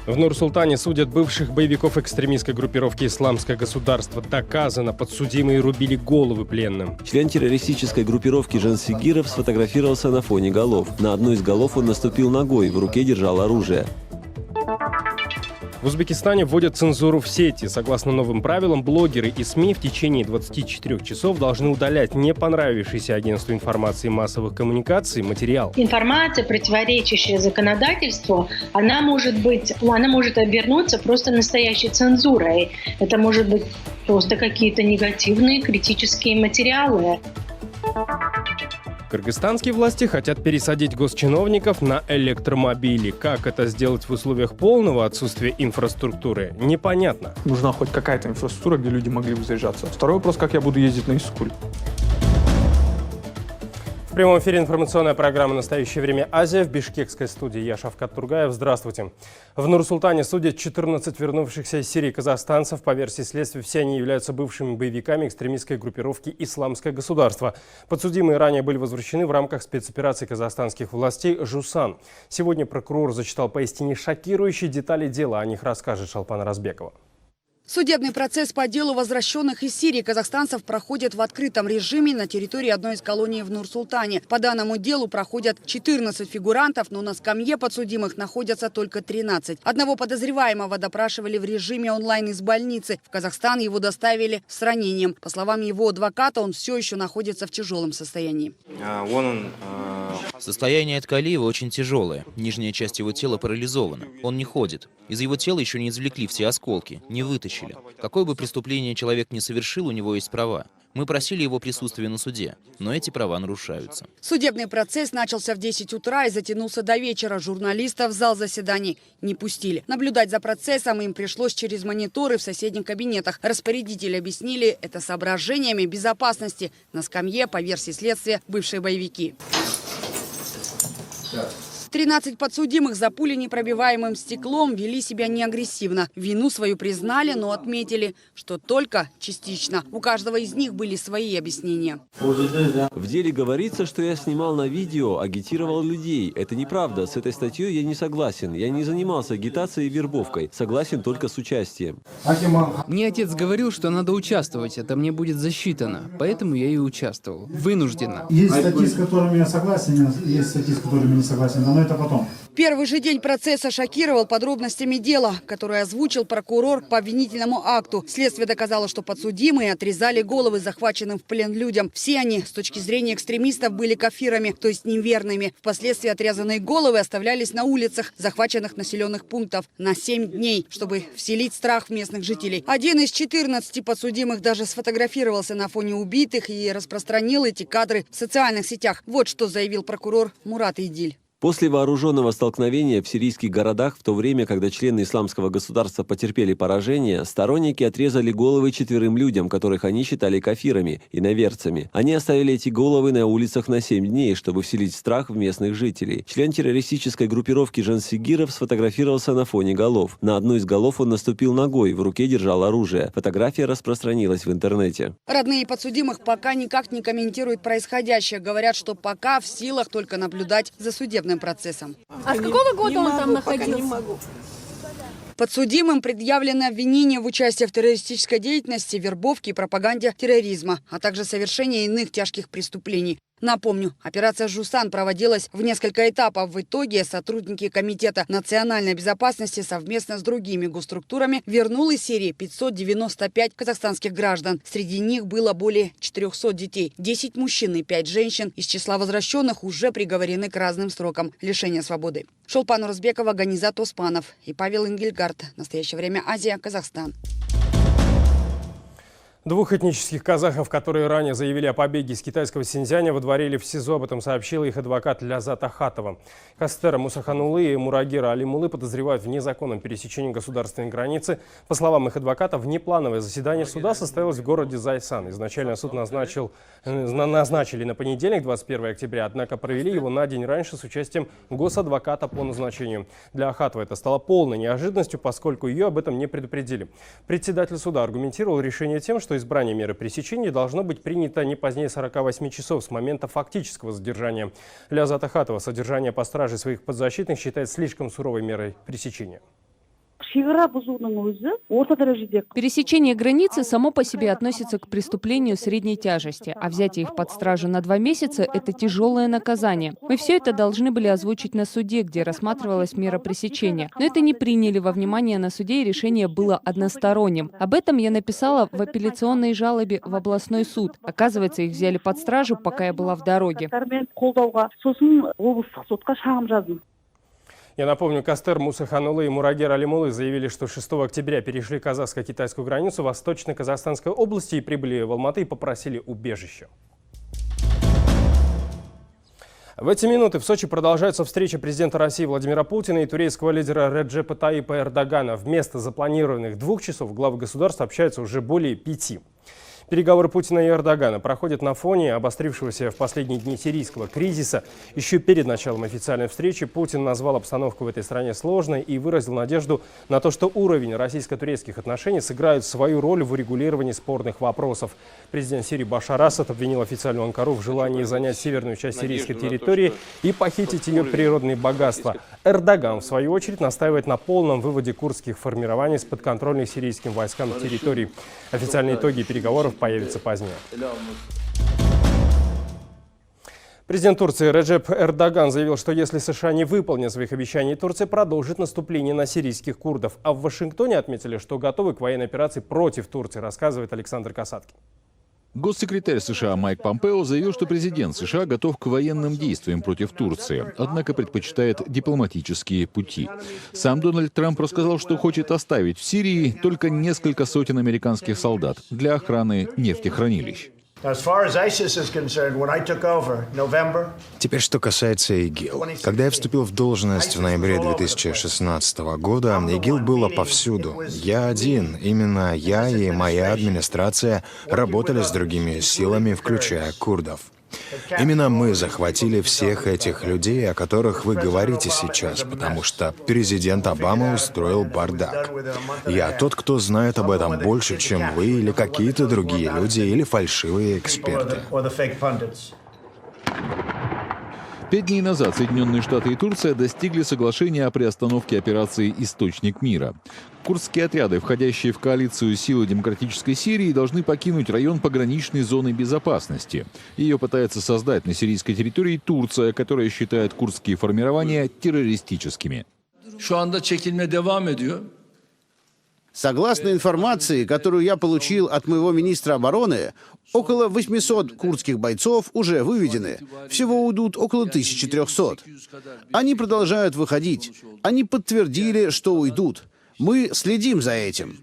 В Нур-Султане судят бывших боевиков экстремистской группировки «Исламское государство». Доказано, подсудимые рубили головы пленным. Член террористической группировки Жансигиров сфотографировался на фоне голов. На одну из голов он наступил ногой, в руке держал оружие. В Узбекистане вводят цензуру в сети. Согласно новым правилам, блогеры и СМИ в течение 24 часов должны удалять не понравившийся агентству информации и массовых коммуникаций материал. Информация, противоречащая законодательству, она может обернуться просто настоящей цензурой. Это может быть просто какие-то негативные критические материалы. Кыргызстанские власти хотят пересадить госчиновников на электромобили. Как это сделать в условиях полного отсутствия инфраструктуры, непонятно. Нужна хоть какая-то инфраструктура, где люди могли бы заряжаться. Второй вопрос, как я буду ездить на Искуль. В прямом эфире информационная программа «Настоящее время. Азия». В бишкекской студии я, Шавкат Тургаев. Здравствуйте. В Нур-Султане судят 14 вернувшихся из Сирии казахстанцев. По версии следствия, все они являются бывшими боевиками экстремистской группировки «Исламское государство». Подсудимые ранее были возвращены в рамках спецоперации казахстанских властей «Жусан». Сегодня прокурор зачитал поистине шокирующие детали дела. О них расскажет Шолпан Розбекова. Судебный процесс по делу возвращенных из Сирии казахстанцев проходит в открытом режиме на территории одной из колоний в Нур-Султане. По данному делу проходят 14 фигурантов, но на скамье подсудимых находятся только 13. Одного подозреваемого допрашивали в режиме онлайн из больницы. В Казахстан его доставили с ранением. По словам его адвоката, он все еще находится в тяжелом состоянии. Состояние Эткалиева очень тяжелое. Нижняя часть его тела парализована. Он не ходит. Из его тела еще не извлекли все осколки, не вытащили. Какое бы преступление человек не совершил, у него есть права. Мы просили его присутствия на суде, но эти права нарушаются. Судебный процесс начался в 10 утра и затянулся до вечера. Журналистов в зал заседаний не пустили. Наблюдать за процессом им пришлось через мониторы в соседних кабинетах. Распорядители объяснили это соображениями безопасности. На скамье, по версии следствия, бывшие боевики. 13 подсудимых за пуленепробиваемым стеклом вели себя неагрессивно. Вину свою признали, но отметили, что только частично. У каждого из них были свои объяснения. В деле говорится, что я снимал на видео, агитировал людей. Это неправда. С этой статьей я не согласен. Я не занимался агитацией и вербовкой. Согласен только с участием. Мне отец говорил, что надо участвовать. Это мне будет засчитано. Поэтому я и участвовал. Вынужденно. Есть статьи, с которыми я согласен, есть статьи, с которыми не согласен. Но это потом. Первый же день процесса шокировал подробностями дела, которое озвучил прокурор по обвинительному акту. Следствие доказало, что подсудимые отрезали головы захваченным в плен людям. Все они, с точки зрения экстремистов, были кафирами, то есть неверными. Впоследствии отрезанные головы оставлялись на улицах захваченных населенных пунктов на 7 дней, чтобы вселить страх в местных жителей. Один из 14 подсудимых даже сфотографировался на фоне убитых и распространил эти кадры в социальных сетях. Вот что заявил прокурор Мурат Идиль. После вооруженного столкновения в сирийских городах, в то время, когда члены исламского государства потерпели поражение, сторонники отрезали головы 4 людям, которых они считали кафирами, иноверцами. Они оставили эти головы на улицах на 7 дней, чтобы вселить страх в местных жителей. Член террористической группировки Жансигиров сфотографировался на фоне голов. На одну из голов он наступил ногой, в руке держал оружие. Фотография распространилась в интернете. Родные подсудимых пока никак не комментируют происходящее. Говорят, что пока в силах только наблюдать за судебным процессом. А с какого года он там находился? Подсудимым предъявлено обвинение в участии в террористической деятельности, вербовке и пропаганде терроризма, а также совершении иных тяжких преступлений. Напомню, операция «Жусан» проводилась в несколько этапов. В итоге сотрудники Комитета национальной безопасности совместно с другими госструктурами вернул из Сирии 595 казахстанских граждан. Среди них было более 400 детей, 10 мужчин и 5 женщин. Из числа возвращенных уже приговорены к разным срокам лишения свободы. Шолпан Розбекова, Ганизат Оспанов и Павел Ингельгард. Настоящее время. Азия, Казахстан. Двух этнических казахов, которые ранее заявили о побеге из китайского Синьцзяня, выдворили в СИЗО. Об этом сообщила их адвокат Ляззат Ахатова. Кастера Мусаханулы и Мурагира Алимулы подозревают в незаконном пересечении государственной границы. По словам их адвоката, внеплановое заседание суда состоялось в городе Зайсан. Изначально суд назначили на понедельник, 21 октября, однако провели его на день раньше с участием госадвоката по назначению. Для Ахатовой это стало полной неожиданностью, поскольку ее об этом не предупредили. Председатель суда аргументировал решение тем, что избрание меры пресечения должно быть принято не позднее 48 часов с момента фактического задержания. Ляззат Ахатова содержание по страже своих подзащитных считает слишком суровой мерой пресечения. Пересечение границы само по себе относится к преступлению средней тяжести, а взятие их под стражу на 2 месяца – это тяжелое наказание. Мы все это должны были озвучить на суде, где рассматривалась мера пресечения. Но это не приняли во внимание на суде, и решение было односторонним. Об этом я написала в апелляционной жалобе в областной суд. Оказывается, их взяли под стражу, пока я была в дороге. Я напомню, Кастер Мусаханулы и Мурагер Алимулы заявили, что 6 октября перешли казахско-китайскую границу в Восточно-Казахстанской области и прибыли в Алматы и попросили убежище. В эти минуты в Сочи продолжается встреча президента России Владимира Путина и турецкого лидера Реджепа Таипа Эрдогана. Вместо запланированных 2 часов главы государств общаются уже более 5. Переговоры Путина и Эрдогана проходят на фоне обострившегося в последние дни сирийского кризиса. Еще перед началом официальной встречи Путин назвал обстановку в этой стране сложной и выразил надежду на то, что уровень российско-турецких отношений сыграет свою роль в урегулировании спорных вопросов. Президент Сирии Башар Асад обвинил официальную Анкару в желании занять северную часть сирийской территории и похитить ее природные богатства. Эрдоган, в свою очередь, настаивает на полном выводе курдских формирований с подконтрольных сирийским войскам территорий. Официальные итоги переговоров появятся позднее. Президент Турции Реджеп Эрдоган заявил, что если США не выполнят своих обещаний, Турция продолжит наступление на сирийских курдов. А в Вашингтоне отметили, что готовы к военной операции против Турции, рассказывает Александр Касаткин. Госсекретарь США Майк Помпео заявил, что президент США готов к военным действиям против Турции, однако предпочитает дипломатические пути. Сам Дональд Трамп рассказал, что хочет оставить в Сирии только несколько сотен американских солдат для охраны нефтехранилищ. Теперь, что касается ИГИЛ. Когда я вступил в должность в ноябре 2016 года, ИГИЛ было повсюду. Я один, именно я и моя администрация работали с другими силами, включая курдов. Именно мы захватили всех этих людей, о которых вы говорите сейчас, потому что президент Обама устроил бардак. Я тот, кто знает об этом больше, чем вы или какие-то другие люди, или фальшивые эксперты. 5 дней назад Соединенные Штаты и Турция достигли соглашения о приостановке операции «Источник мира». Курдские отряды, входящие в коалицию силы демократической Сирии, должны покинуть район пограничной зоны безопасности. Ее пытается создать на сирийской территории Турция, которая считает курдские формирования террористическими. Согласно информации, которую я получил от моего министра обороны, около 800 курдских бойцов уже выведены. Всего уйдут около 1300. Они продолжают выходить. Они подтвердили, что уйдут. Мы следим за этим.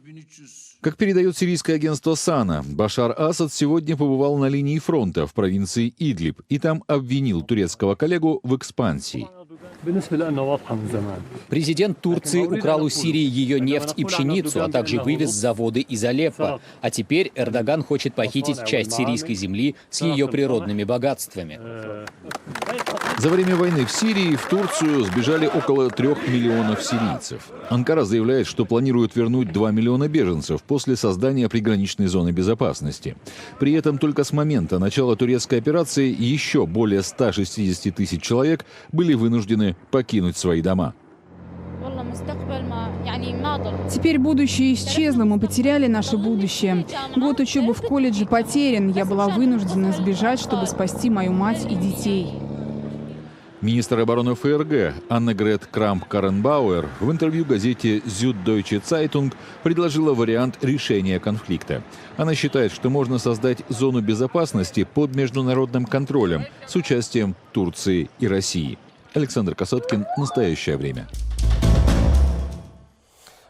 Как передает сирийское агентство САНА, Башар Асад сегодня побывал на линии фронта в провинции Идлиб и там обвинил турецкого коллегу в экспансии. Президент Турции украл у Сирии ее нефть и пшеницу, а также вывез заводы из Алеппо. А теперь Эрдоган хочет похитить часть сирийской земли с ее природными богатствами. За время войны в Сирии в Турцию сбежали около 3 миллионов сирийцев. Анкара заявляет, что планирует вернуть 2 миллиона беженцев после создания приграничной зоны безопасности. При этом только с момента начала турецкой операции еще более 160 тысяч человек были вынуждены покинуть свои дома. Теперь будущее исчезло, мы потеряли наше будущее. Год учебы в колледже потерян, я была вынуждена сбежать, чтобы спасти мою мать и детей. Министр обороны ФРГ Аннегрет Крамп-Карренбауэр в интервью газете Süddeutsche Zeitung предложила вариант решения конфликта. Она считает, что можно создать зону безопасности под международным контролем с участием Турции и России. Александр Касаткин, «Настоящее время».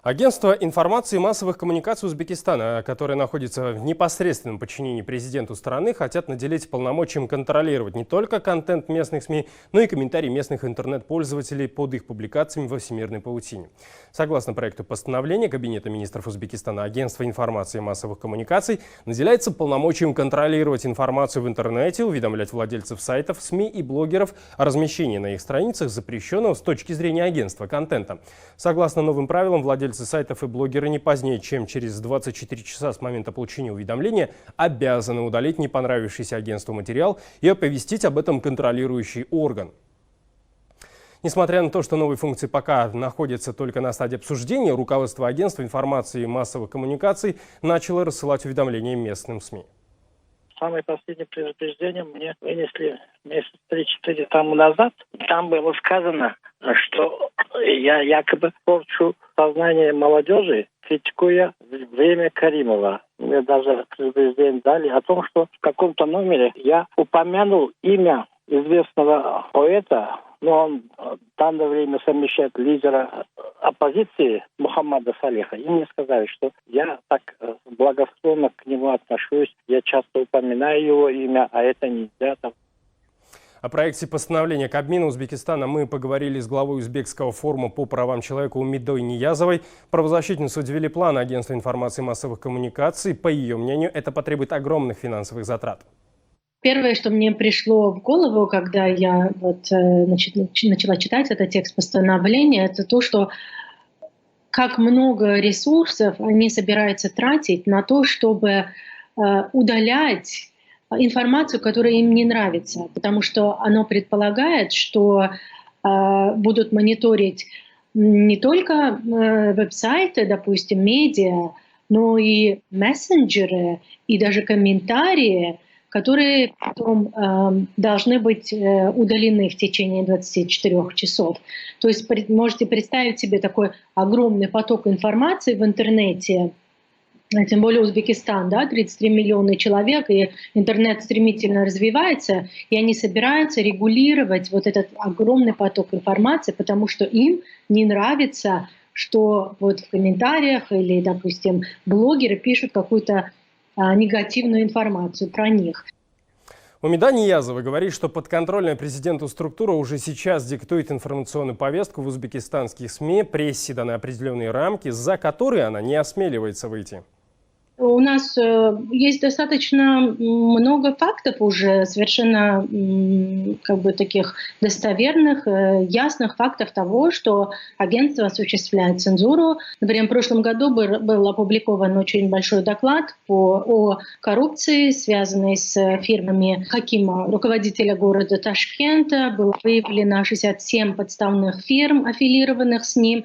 Агентство информации и массовых коммуникаций Узбекистана, которое находится в непосредственном подчинении президенту страны, хотят наделить полномочием контролировать не только контент местных СМИ, но и комментарии местных интернет-пользователей под их публикациями во всемирной паутине. Согласно проекту постановления Кабинета министров Узбекистана, агентство информации и массовых коммуникаций наделяется полномочием контролировать информацию в интернете, уведомлять владельцев сайтов, СМИ и блогеров о размещении на их страницах запрещенного с точки зрения агентства контента. Согласно новым правилам, владельцы сайтов и блогеры не позднее, чем через 24 часа с момента получения уведомления обязаны удалить не понравившийся агентству материал и оповестить об этом контролирующий орган. Несмотря на то, что новые функции пока находятся только на стадии обсуждения, руководство агентства информации и массовых коммуникаций начало рассылать уведомления местным СМИ. Самое последнее предупреждение мне вынесли месяц 3-4 тому назад. Там было сказано, что я якобы порчу сознание молодежи, критикуя время Каримова. Мне даже предупреждение дали о том, что в каком-то номере я упомянул имя известного поэта, но он в данное время совмещает лидера оппозиции Мухаммада Салиха. И мне сказали, что я так благосклонно к нему отношусь, я часто упоминаю его имя, а это нельзя. О проекте постановления Кабмина Узбекистана мы поговорили с главой Узбекского форума по правам человека Умидой Ниязовой. Правозащитницу удивили планы агентства информации и массовых коммуникаций. По ее мнению, это потребует огромных финансовых затрат. Первое, что мне пришло в голову, когда я начала читать этот текст постановления, это то, что как много ресурсов они собираются тратить на то, чтобы удалять информацию, которая им не нравится, потому что оно предполагает, что будут мониторить не только веб-сайты, допустим, медиа, но и мессенджеры, и даже комментарии, которые потом должны быть удалены в течение 24 часов. То есть можете представить себе такой огромный поток информации в интернете, тем более Узбекистан, да, 33 миллиона человек, и интернет стремительно развивается, и они собираются регулировать вот этот огромный поток информации, потому что им не нравится, что вот в комментариях или, допустим, блогеры пишут какую-то негативную информацию про них. Умида Ниязова говорит, что подконтрольная президенту структура уже сейчас диктует информационную повестку в узбекистанских СМИ, прессе даны определенные рамки, за которые она не осмеливается выйти. У нас есть достаточно много фактов уже, совершенно таких достоверных, ясных фактов того, что агентство осуществляет цензуру. Например, в прошлом году был опубликован очень большой доклад о коррупции, связанной с фирмами Хакима, руководителя города Ташкента. Было выявлено 67 подставных фирм, аффилированных с ним.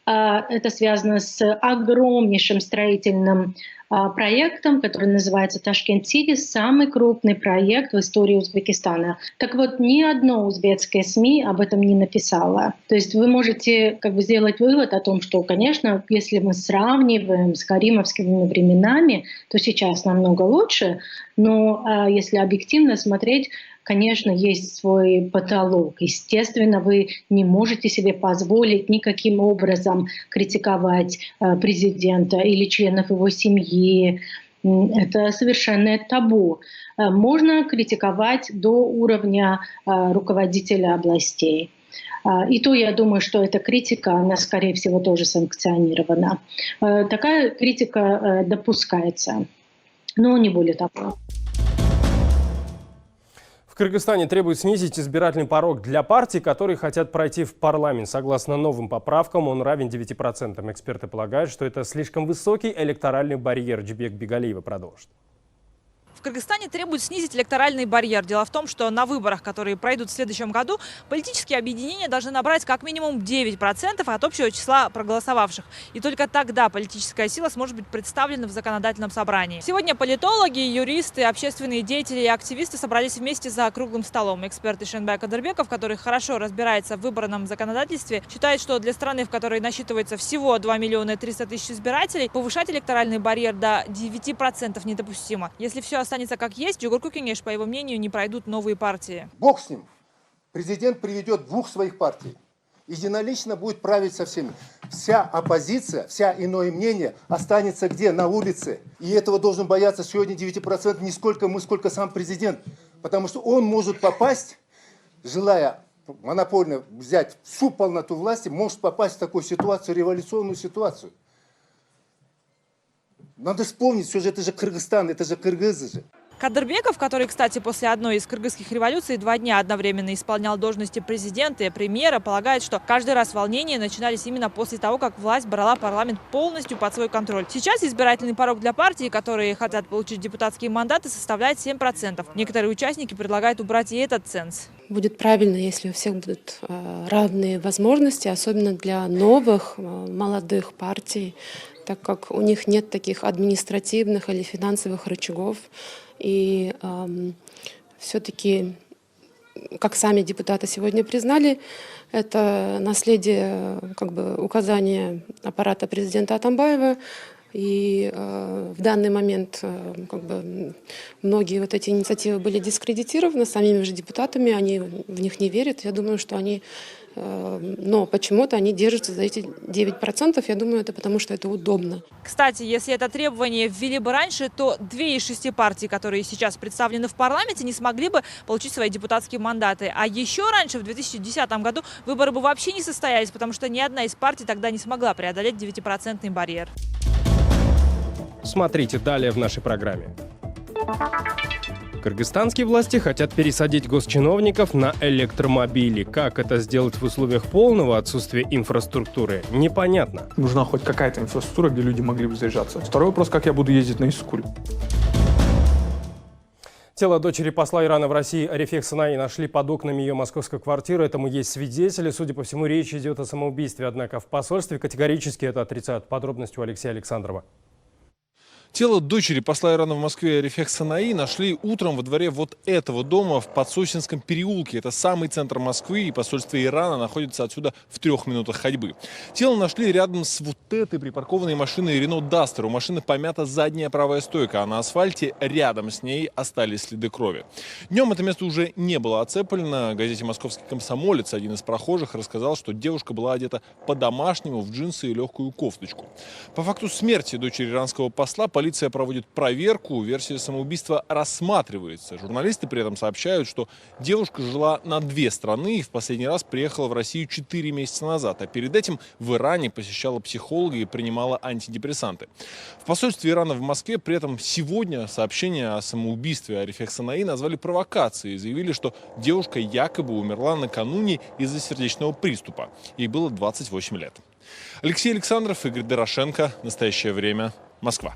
Это связано с огромнейшим строительным проектом, который называется Ташкент Сити, самый крупный проект в истории Узбекистана. Так вот, ни одно узбекское СМИ об этом не написало. То есть вы можете сделать вывод о том, что, конечно, если мы сравниваем с каримовскими временами, то сейчас намного лучше, но если объективно смотреть, конечно, есть свой потолок. Естественно, вы не можете себе позволить никаким образом критиковать президента или членов его семьи. Это совершенно табу. Можно критиковать до уровня руководителя областей. И то, я думаю, что эта критика, она, скорее всего, тоже санкционирована. Такая критика допускается, но не более того. В Кыргызстане требуют снизить избирательный порог для партий, которые хотят пройти в парламент. Согласно новым поправкам, он равен 9%. Эксперты полагают, что это слишком высокий электоральный барьер. Джибек Бигалиева продолжит. В Кыргызстане требуют снизить электоральный барьер. Дело в том, что на выборах, которые пройдут в следующем году, политические объединения должны набрать как минимум 9% от общего числа проголосовавших. И только тогда политическая сила сможет быть представлена в законодательном собрании. Сегодня политологи, юристы, общественные деятели и активисты собрались вместе за круглым столом. Эксперт Ишенбай Кадырбеков, который хорошо разбирается в выборном законодательстве, считает, что для страны, в которой насчитывается всего 2 миллиона 300 тысяч избирателей, повышать электоральный барьер до 9% недопустимо. Если все останется как есть, Джугурку Кеңеш, по его мнению, не пройдут новые партии. Бог с ним. Президент приведет 2 своих партий. Единолично будет править со всеми. Вся оппозиция, вся иное мнение останется где? На улице. И этого должен бояться сегодня 9% не сколько мы, сколько сам президент. Потому что он может попасть, желая монопольно взять всю полноту власти, может попасть в такую ситуацию, революционную ситуацию. Надо вспомнить, что же это же Кыргызстан, это же кыргызы же. Кадырбеков, который, кстати, после одной из кыргызских революций 2 дня одновременно исполнял должности президента и премьера, полагает, что каждый раз волнения начинались именно после того, как власть брала парламент полностью под свой контроль. Сейчас избирательный порог для партий, которые хотят получить депутатские мандаты, составляет 7%. Некоторые участники предлагают убрать и этот ценз. будет правильно, если у всех будут равные возможности, особенно для новых, молодых партий, так как у них нет таких административных или финансовых рычагов. И все-таки, как сами депутаты сегодня признали, это наследие указания аппарата президента Атамбаева. И в данный момент многие эти инициативы были дискредитированы самими же депутатами, они в них не верят. Я думаю, что они, но почему-то они держатся за эти 9%. Я думаю, это потому, что это удобно. Кстати, если это требование ввели бы раньше, то 2 из 6 партий, которые сейчас представлены в парламенте, не смогли бы получить свои депутатские мандаты. А еще раньше, в 2010 году, выборы бы вообще не состоялись, потому что ни одна из партий тогда не смогла преодолеть 9% барьер. Смотрите далее в нашей программе. Кыргызстанские власти хотят пересадить госчиновников на электромобили. Как это сделать в условиях полного отсутствия инфраструктуры, непонятно. Нужна хоть какая-то инфраструктура, где люди могли бы заряжаться. Второй вопрос, как я буду ездить на Искуль. Тело дочери посла Ирана в России Арифех Санаи нашли под окнами ее московской квартиры. Этому есть свидетели. Судя по всему, речь идет о самоубийстве. Однако в посольстве категорически это отрицают. Подробности у Алексея Александрова. Тело дочери посла Ирана в Москве Арифех Санаи нашли утром во дворе вот этого дома в Подсосинском переулке. Это самый центр Москвы, и посольство Ирана находится отсюда в 3 минутах ходьбы. Тело нашли рядом с вот этой припаркованной машиной Renault Duster. У машины помята задняя правая стойка, а на асфальте рядом с ней остались следы крови. Днем это место уже не было оцеплено. В газете «Московский комсомолец» один из прохожих рассказал, что девушка была одета по-домашнему в джинсы и легкую кофточку. По факту смерти дочери иранского посла полиция проводит проверку, версия самоубийства рассматривается. Журналисты при этом сообщают, что девушка жила на 2 страны и в последний раз приехала в Россию 4 месяца назад, а перед этим в Иране посещала психолога и принимала антидепрессанты. В посольстве Ирана в Москве при этом сегодня сообщение о самоубийстве Арифех Санаи назвали провокацией и заявили, что девушка якобы умерла накануне из-за сердечного приступа. Ей было 28 лет. Алексей Александров, Игорь Дорошенко. Настоящее время. Москва.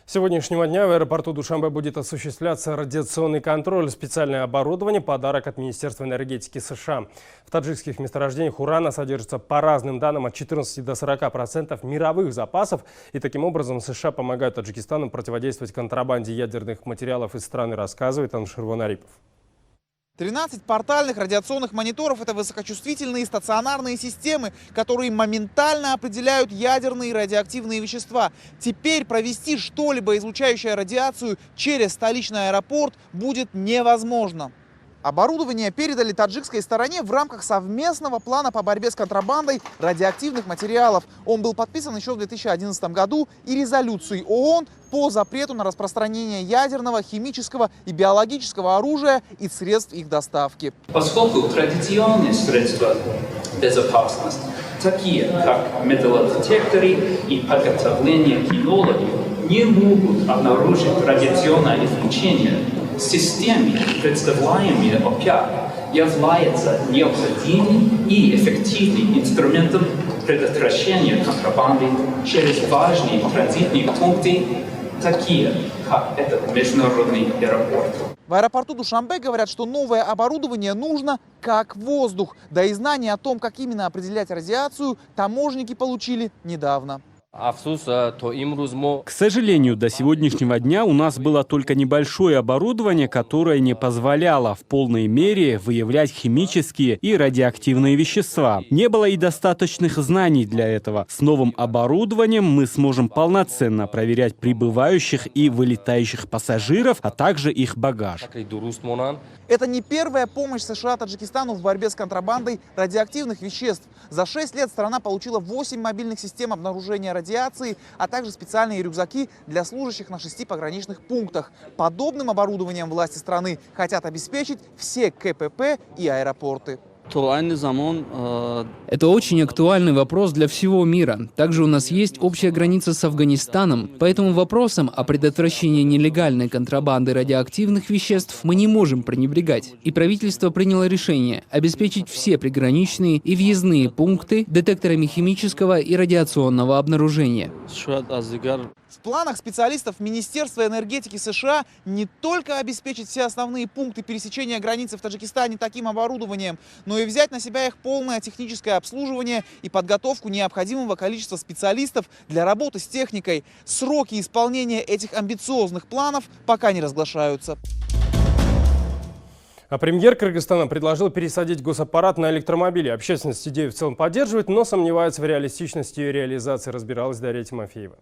С сегодняшнего дня в аэропорту Душанбе будет осуществляться радиационный контроль. Специальное оборудование – подарок от Министерства энергетики США. В таджикских месторождениях урана содержится, по разным данным, от 14 до 40% мировых запасов. И таким образом США помогают Таджикистану противодействовать контрабанде ядерных материалов из страны, рассказывает Анширван Арипов. 13 портальных радиационных мониторов – это высокочувствительные стационарные системы, которые моментально определяют ядерные и радиоактивные вещества. Теперь провести что-либо, излучающее радиацию, через столичный аэропорт будет невозможно. Оборудование передали таджикской стороне в рамках совместного плана по борьбе с контрабандой радиоактивных материалов. Он был подписан еще в 2011 году и резолюцией ООН по запрету на распространение ядерного, химического и биологического оружия и средств их доставки. Поскольку традиционные средства безопасности, такие как металлодетекторы и подготовление кинологи, не могут обнаружить радиационное излучение, системе, представляемые ОПЯ, является необходимым и эффективным инструментом предотвращения контрабанды через важные транзитные пункты, такие как этот международный аэропорт. В аэропорту Душанбе говорят, что новое оборудование нужно как воздух. Да и знания о том, как именно определять радиацию, таможенники получили недавно. К сожалению, до сегодняшнего дня у нас было только небольшое оборудование, которое не позволяло в полной мере выявлять химические и радиоактивные вещества. Не было и достаточных знаний для этого. С новым оборудованием мы сможем полноценно проверять прибывающих и вылетающих пассажиров, а также их багаж. Это не первая помощь США Таджикистану в борьбе с контрабандой радиоактивных веществ. За 6 лет страна получила 8 мобильных систем обнаружения радиации, а также специальные рюкзаки для служащих на 6 пограничных пунктах. Подобным оборудованием власти страны хотят обеспечить все КПП и аэропорты. Это очень актуальный вопрос для всего мира. Также у нас есть общая граница с Афганистаном, поэтому вопросом о предотвращении нелегальной контрабанды радиоактивных веществ мы не можем пренебрегать. И правительство приняло решение обеспечить все приграничные и въездные пункты детекторами химического и радиационного обнаружения. В планах специалистов Министерства энергетики США не только обеспечить все основные пункты пересечения границы в Таджикистане таким оборудованием, но и взять на себя их полное техническое обслуживание и подготовку необходимого количества специалистов для работы с техникой. Сроки исполнения этих амбициозных планов пока не разглашаются. А премьер Кыргызстана предложил пересадить госаппарат на электромобили. Общественность идею в целом поддерживает, но сомневается в реалистичности ее реализации, разбиралась Дарья Тимофеева.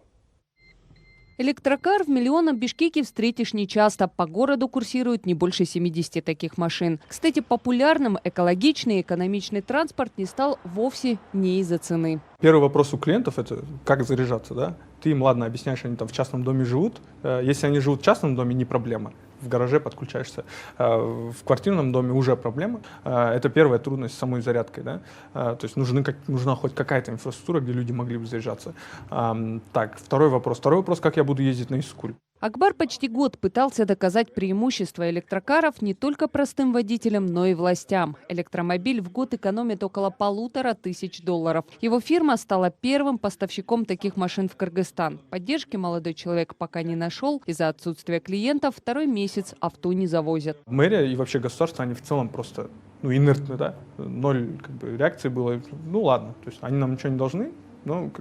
Электрокар в миллионном Бишкеке встретишь нечасто. По городу курсируют не больше 70 таких машин. Кстати, популярным экологичный и экономичный транспорт не стал вовсе не из-за цены. Первый вопрос у клиентов – это как заряжаться, да? Ты им, ладно, объясняешь, они там в частном доме живут. Если они живут в частном доме, не проблема. В гараже подключаешься. В квартирном доме уже проблема. Это первая трудность с самой зарядкой. Да? То есть нужна хоть какая-то инфраструктура, где люди могли бы заряжаться. Так, второй вопрос. Как я буду ездить на Искуль? Акбар почти год пытался доказать преимущество электрокаров не только простым водителям, но и властям. Электромобиль в год экономит около $1500. Его фирма стала первым поставщиком таких машин в Кыргызстан. Поддержки молодой человек пока не нашел. Из-за отсутствия клиентов второй месяц авто не завозят. Мэрия и вообще государство, они в целом просто инертны, да? Ноль реакции было. Ладно, то есть они нам ничего не должны, но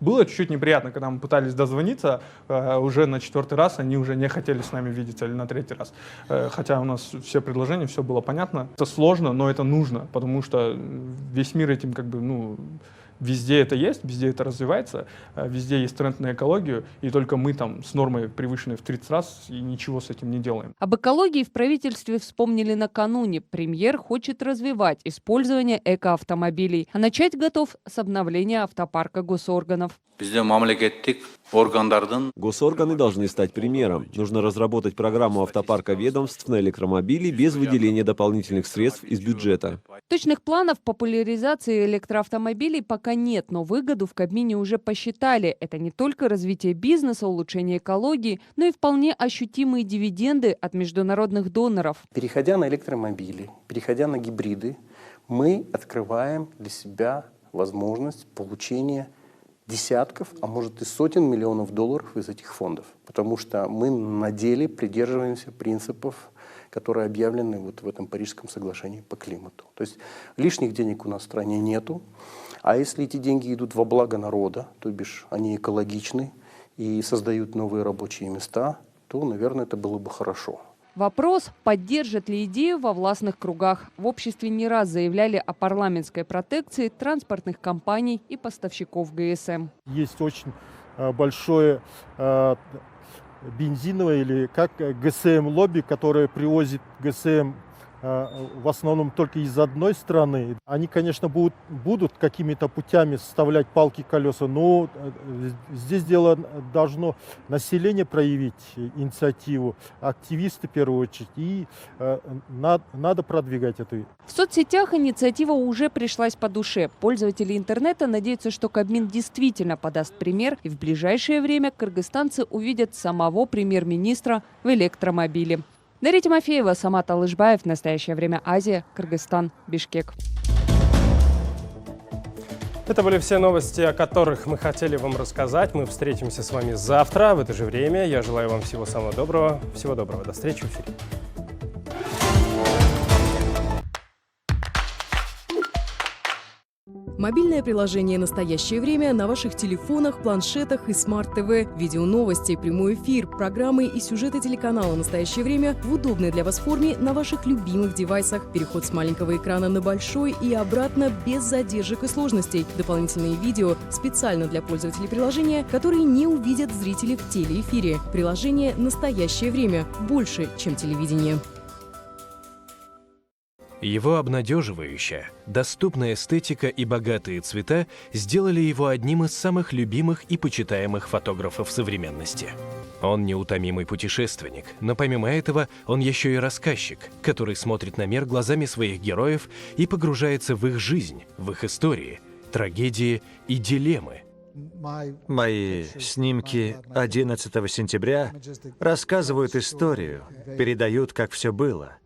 было чуть-чуть неприятно, когда мы пытались дозвониться, уже на 4-й раз они уже не хотели с нами видеться, или на 3-й раз. Хотя у нас все предложения, все было понятно. Это сложно, но это нужно, потому что весь мир этим везде это есть, везде это развивается, везде есть тренд на экологию, и только мы там с нормой, превышенной в 30 раз, и ничего с этим не делаем. Об экологии в правительстве вспомнили накануне. Премьер хочет развивать использование экоавтомобилей, а начать готов с обновления автопарка госорганов. Госорганы должны стать примером. Нужно разработать программу автопарка ведомств на электромобили без выделения дополнительных средств из бюджета. Точных планов популяризации электроавтомобилей пока нет, но выгоду в Кабмине уже посчитали. Это не только развитие бизнеса, улучшение экологии, но и вполне ощутимые дивиденды от международных доноров. Переходя на электромобили, переходя на гибриды, мы открываем для себя возможность получения десятков, а может и сотен миллионов долларов из этих фондов. Потому что мы на деле придерживаемся принципов, которые объявлены в этом Парижском соглашении по климату. То есть лишних денег у нас в стране нету, а если эти деньги идут во благо народа, то бишь они экологичны и создают новые рабочие места, то, наверное, это было бы хорошо. Вопрос, поддержат ли идею во властных кругах. В обществе не раз заявляли о парламентской протекции транспортных компаний и поставщиков ГСМ. Есть очень большое бензиновое или ГСМ-лобби, которое привозит ГСМ в основном только из одной страны. Они, конечно, будут какими-то путями составлять палки колеса, но здесь дело должно население проявить инициативу, активисты в первую очередь, и надо продвигать это. В соцсетях инициатива уже пришлась по душе. Пользователи интернета надеются, что Кабмин действительно подаст пример, и в ближайшее время кыргызстанцы увидят самого премьер-министра в электромобиле. Дарья Тимофеева, Самат Алышбаев. В настоящее время Азия, Кыргызстан, Бишкек. Это были все новости, о которых мы хотели вам рассказать. Мы встретимся с вами завтра в это же время. Я желаю вам всего самого доброго. Всего доброго. До встречи в эфире. Мобильное приложение «Настоящее время» на ваших телефонах, планшетах и смарт-ТВ. Видеоновости, прямой эфир, программы и сюжеты телеканала «Настоящее время» в удобной для вас форме на ваших любимых девайсах. Переход с маленького экрана на большой и обратно без задержек и сложностей. Дополнительные видео специально для пользователей приложения, которые не увидят зрители в телеэфире. Приложение «Настоящее время» больше, чем телевидение. Его обнадеживающая, доступная эстетика и богатые цвета сделали его одним из самых любимых и почитаемых фотографов современности. Он неутомимый путешественник, но помимо этого он еще и рассказчик, который смотрит на мир глазами своих героев и погружается в их жизнь, в их истории, трагедии и дилеммы. Мои снимки 11 сентября рассказывают историю, передают, как все было.